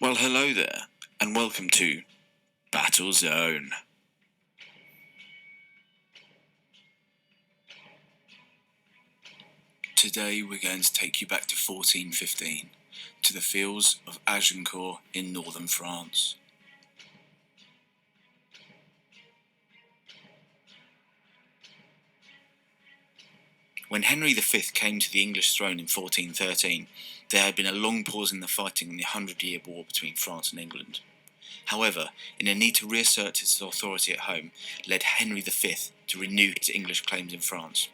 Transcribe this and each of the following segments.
Well, hello there, and welcome to Battle Zone. Today we're going to take you back to 1415, to the fields of Agincourt in northern France. When Henry V came to the English throne in 1413, there had been a long pause in the fighting in the 100-Year War between France and England. However, in a need to reassert his authority at home, led Henry V to renew his English claims in France.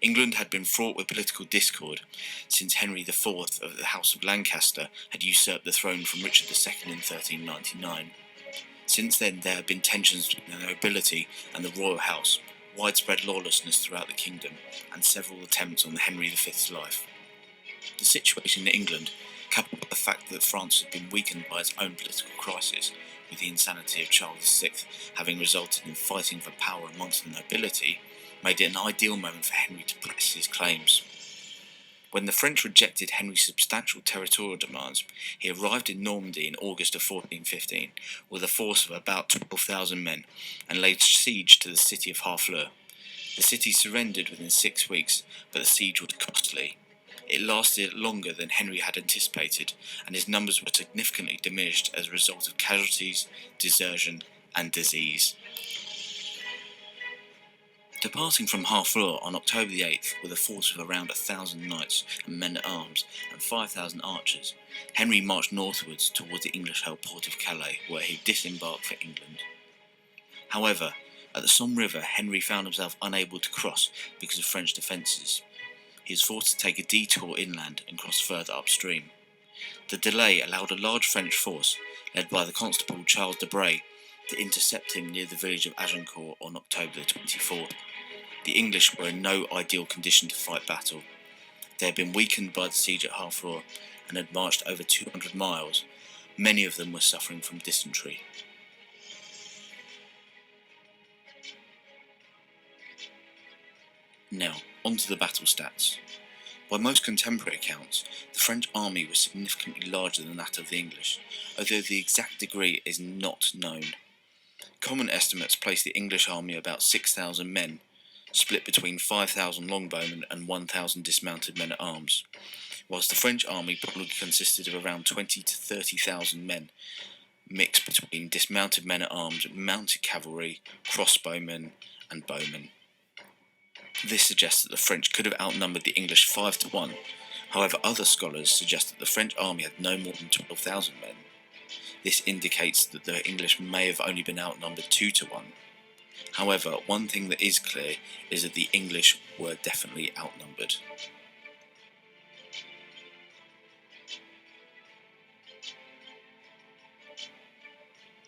England had been fraught with political discord since Henry IV of the House of Lancaster had usurped the throne from Richard II in 1399. Since then there had been tensions between the nobility and the royal house, widespread lawlessness throughout the kingdom, and several attempts on Henry V's life. The situation in England, coupled with the fact that France had been weakened by its own political crisis, with the insanity of Charles VI having resulted in fighting for power amongst the nobility, made it an ideal moment for Henry to press his claims. When the French rejected Henry's substantial territorial demands, he arrived in Normandy in August of 1415 with a force of about 12,000 men and laid siege to the city of Harfleur. The city surrendered within 6 weeks, but the siege was costly. It lasted longer than Henry had anticipated, and his numbers were significantly diminished as a result of casualties, desertion, and disease. Departing from Harfleur on October the 8th with a force of around 1,000 knights and men-at-arms and 5,000 archers, Henry marched northwards towards the English-held port of Calais, where he disembarked for England. However, at the Somme River, Henry found himself unable to cross because of French defences. He was forced to take a detour inland and cross further upstream. The delay allowed a large French force, led by the Constable Charles D'Albret, to intercept him near the village of Agincourt on October 24th. The English were in no ideal condition to fight battle. They had been weakened by the siege at Harfleur and had marched over 200 miles. Many of them were suffering from dysentery. Now, on to the battle stats. By most contemporary accounts, the French army was significantly larger than that of the English, although the exact degree is not known. Common estimates place the English army about 6,000 men, split between 5,000 longbowmen and 1,000 dismounted men-at-arms, whilst the French army probably consisted of around 20 to 30,000 men, mixed between dismounted men-at-arms, mounted cavalry, crossbowmen, and bowmen. This suggests that the French could have outnumbered the English 5 to 1. However, other scholars suggest that the French army had no more than 12,000 men. This indicates that the English may have only been outnumbered 2 to 1. However, one thing that is clear is that the English were definitely outnumbered.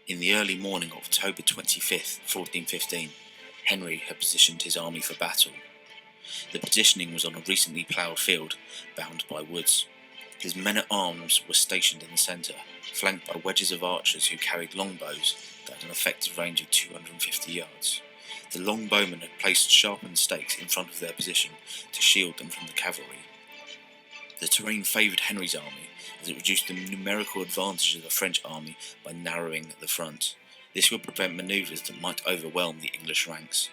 In the early morning of October 25th, 1415, Henry had positioned his army for battle. The positioning was on a recently ploughed field, bounded by woods. His men-at-arms were stationed in the centre, flanked by wedges of archers who carried longbows that had an effective range of 250 yards. The longbowmen had placed sharpened stakes in front of their position to shield them from the cavalry. The terrain favoured Henry's army, as it reduced the numerical advantage of the French army by narrowing the front. This would prevent manoeuvres that might overwhelm the English ranks.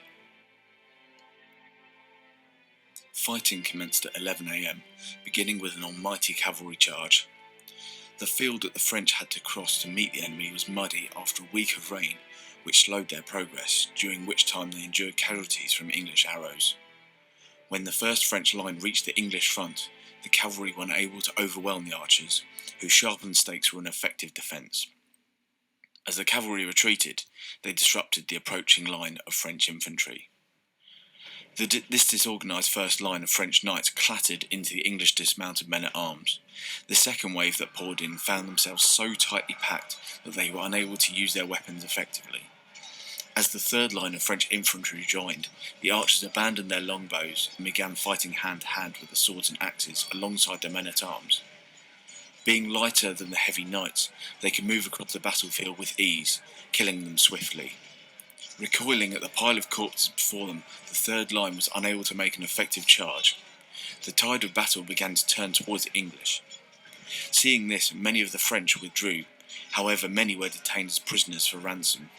Fighting commenced at 11 a.m, beginning with an almighty cavalry charge. The field that the French had to cross to meet the enemy was muddy after a week of rain, which slowed their progress, during which time they endured casualties from English arrows. When the first French line reached the English front, the cavalry were unable to overwhelm the archers, whose sharpened stakes were an effective defence. As the cavalry retreated, they disrupted the approaching line of French infantry. This disorganised first line of French knights clattered into the English dismounted men-at-arms. The second wave that poured in found themselves so tightly packed that they were unable to use their weapons effectively. As the third line of French infantry joined, the archers abandoned their longbows and began fighting hand-to-hand with the swords and axes alongside their men-at-arms. Being lighter than the heavy knights, they could move across the battlefield with ease, killing them swiftly. Recoiling at the pile of corpses before them, the third line was unable to make an effective charge. The tide of battle began to turn towards the English. Seeing this, many of the French withdrew. However, many were detained as prisoners for ransom.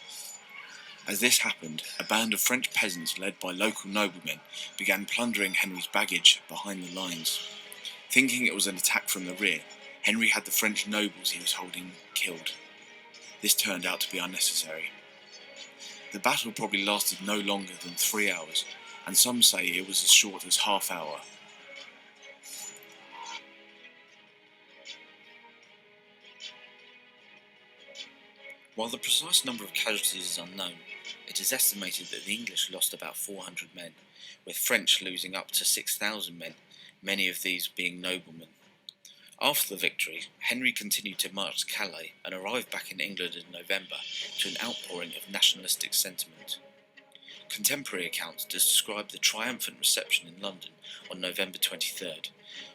As this happened, a band of French peasants led by local noblemen began plundering Henry's baggage behind the lines. Thinking it was an attack from the rear, Henry had the French nobles he was holding killed. This turned out to be unnecessary. The battle probably lasted no longer than 3 hours, and some say it was as short as half hour. While the precise number of casualties is unknown, it is estimated that the English lost about 400 men, with French losing up to 6,000 men, many of these being noblemen. After the victory, Henry continued to march to Calais and arrived back in England in November to an outpouring of nationalistic sentiment. Contemporary accounts describe the triumphant reception in London on November 23rd,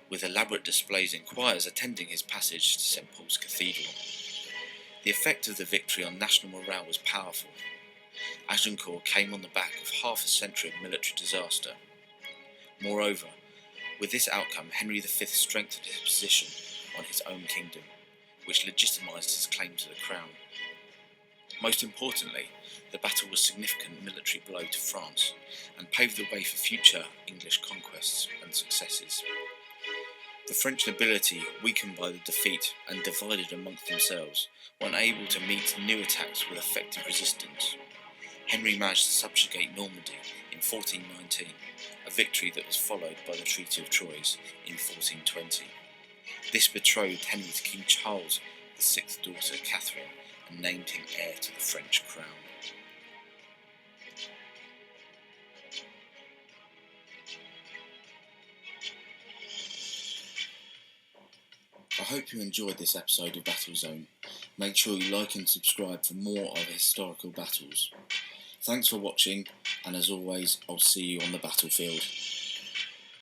with elaborate displays and choirs attending his passage to St Paul's Cathedral. The effect of the victory on national morale was powerful. Agincourt came on the back of half a century of military disaster. Moreover, with this outcome, Henry V strengthened his position on his own kingdom, which legitimised his claim to the crown. Most importantly, the battle was a significant military blow to France and paved the way for future English conquests and successes. The French nobility, weakened by the defeat and divided amongst themselves, were unable to meet new attacks with effective resistance. Henry managed to subjugate Normandy in 1419, a victory that was followed by the Treaty of Troyes in 1420. This betrothed Henry to King Charles VI's daughter Catherine and named him heir to the French crown. I hope you enjoyed this episode of Battle Zone. Make sure you like and subscribe for more of historical battles. Thanks for watching, and as always, I'll see you on the battlefield.